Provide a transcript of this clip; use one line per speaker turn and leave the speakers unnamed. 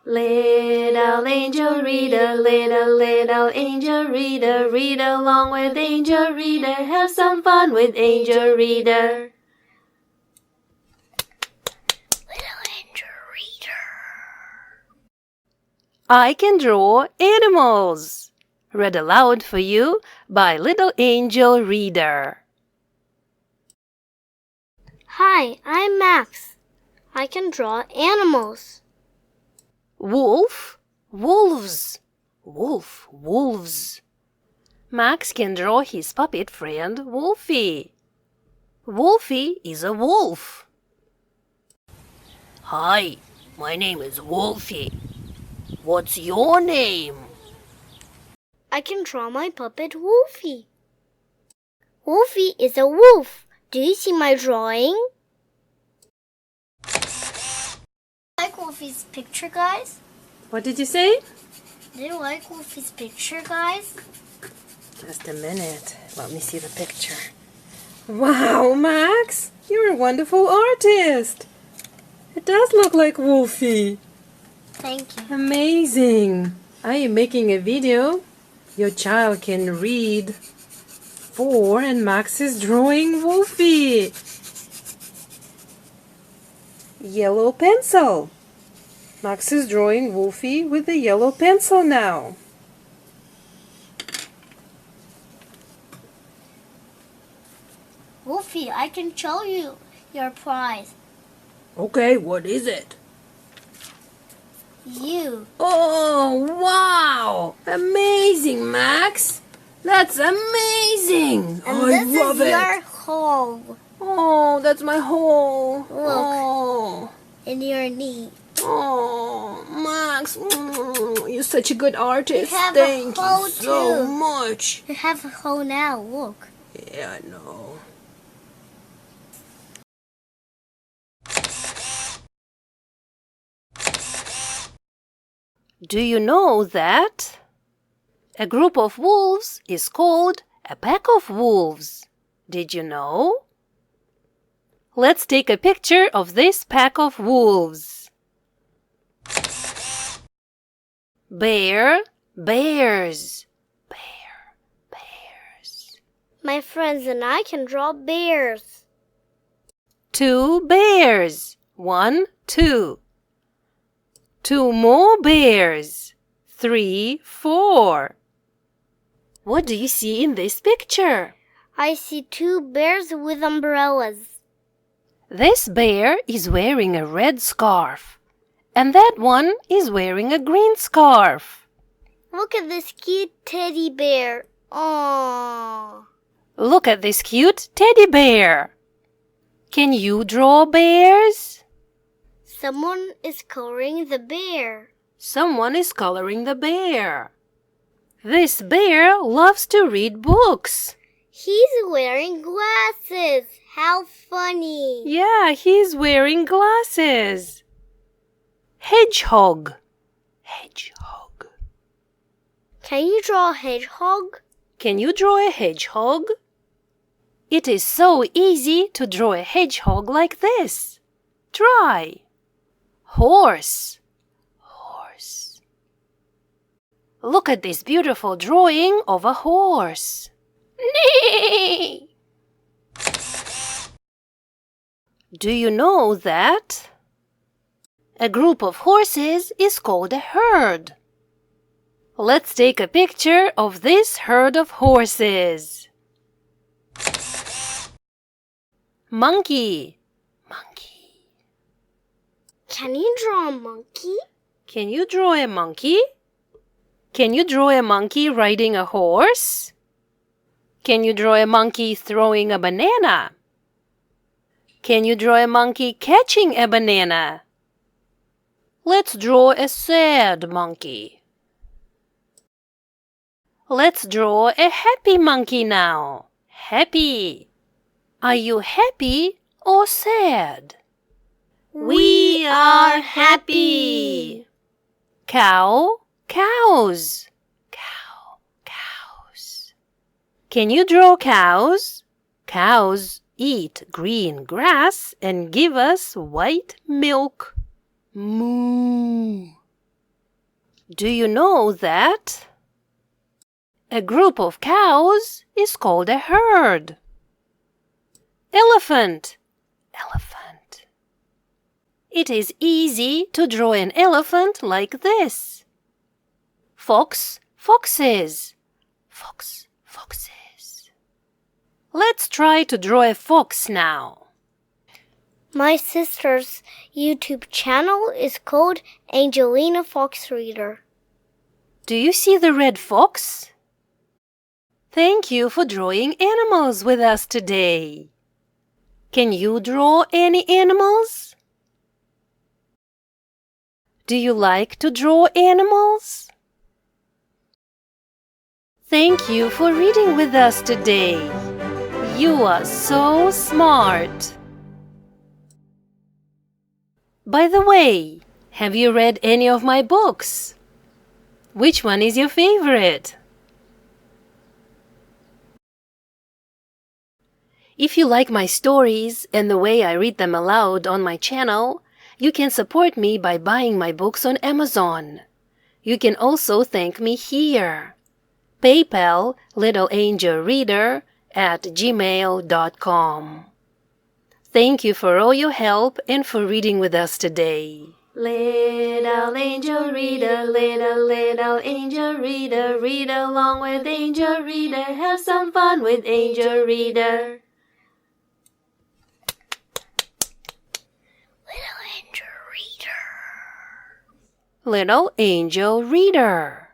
Little angel reader, little angel reader, read along with angel reader, have some fun with angel reader. Little angel reader. I can draw animals. Read aloud for you by Little Angel Reader.
Hi, I'm Max. I can draw animals.
Wolf, wolves. Wolf, wolves. Max can draw his puppet friend Wolfie. Wolfie is a wolf. Hi, my name is Wolfie. What's your name?
I can draw my puppet Wolfie. Wolfie is a wolf. Do you see my drawing? Like Wolfie's picture, guys?
What did you say?
Do you like Wolfie's picture, guys?
Just a minute. Let me see the picture. Wow, Max! You're a wonderful artist. It does look like Wolfie.
Thank you.
Amazing. Are you making a video? Your child can read 4 and Max is drawing Wolfie. Yellow pencil. Max is drawing Wolfie with the yellow pencil now.
Wolfie, I can show you your prize.
Okay, what is it?
You.
Oh, wow! Amazing, Max! That's amazing!
And
I
this
love
is
it!
your hole.
Oh, that's my hole!
Look.
Oh,
In your knee.
oh, Max! You're such a good artist.
You have
Thank
a hole
you so
too.
much.
You have a hole now, look.
Yeah, I know. Do you know that a group of wolves is called a pack of wolves? Did you know? Let's take a picture of this pack of wolves. Bear, bears. Bear, bears.
My friends and I can draw bears.
2 bears. 1, 2. 2 more bears. 3, 4. What do you see in this picture?
I see 2 bears with umbrellas.
This bear is wearing a red scarf, and that one is wearing a green scarf.
Look at this cute teddy bear. Aww.
Look at this cute teddy bear. Can you draw bears?
Someone is coloring the bear.
Someone is coloring the bear. This bear loves to read books.
He's wearing glasses. How funny.
Yeah, he's wearing glasses. Hedgehog. Hedgehog.
Can you draw a hedgehog?
Can you draw a hedgehog? It is so easy to draw a hedgehog like this. Try. Horse. Horse. Look at this beautiful drawing of a horse. Neigh! Do you know that a group of horses is called a herd? Let's take a picture of this herd of horses. Monkey. Monkey.
Can you draw a monkey?
Can you draw a monkey? Can you draw a monkey riding a horse? Can you draw a monkey throwing a banana? Can you draw a monkey catching a banana? Let's draw a sad monkey. Let's draw a happy monkey now. Happy. Are you happy or sad?
We are happy.
Cow, cows. Cow, cows. Can you draw cows? Cows eat green grass and give us white milk. Moo. Do you know that a group of cows is called a herd? Elephant. Elephant. It is easy to draw an elephant like this. Fox, foxes. Fox, foxes. Let's try to draw a fox now.
My sister's YouTube channel is called Angelina Fox Reader.
Do you see the red fox? Thank you for drawing animals with us today. Can you draw any animals? Do you like to draw animals? Thank you for reading with us today. You are so smart. By the way, have you read any of my books? Which one is your favorite? If you like my stories and the way I read them aloud on my channel, you can support me by buying my books on Amazon. You can also thank me here. PayPal littleangelreader@gmail.com. Thank you for all your help and for reading with us today. Little angel reader, little angel reader, read along with angel reader, have some fun with angel reader.
Little angel reader.
Little angel reader.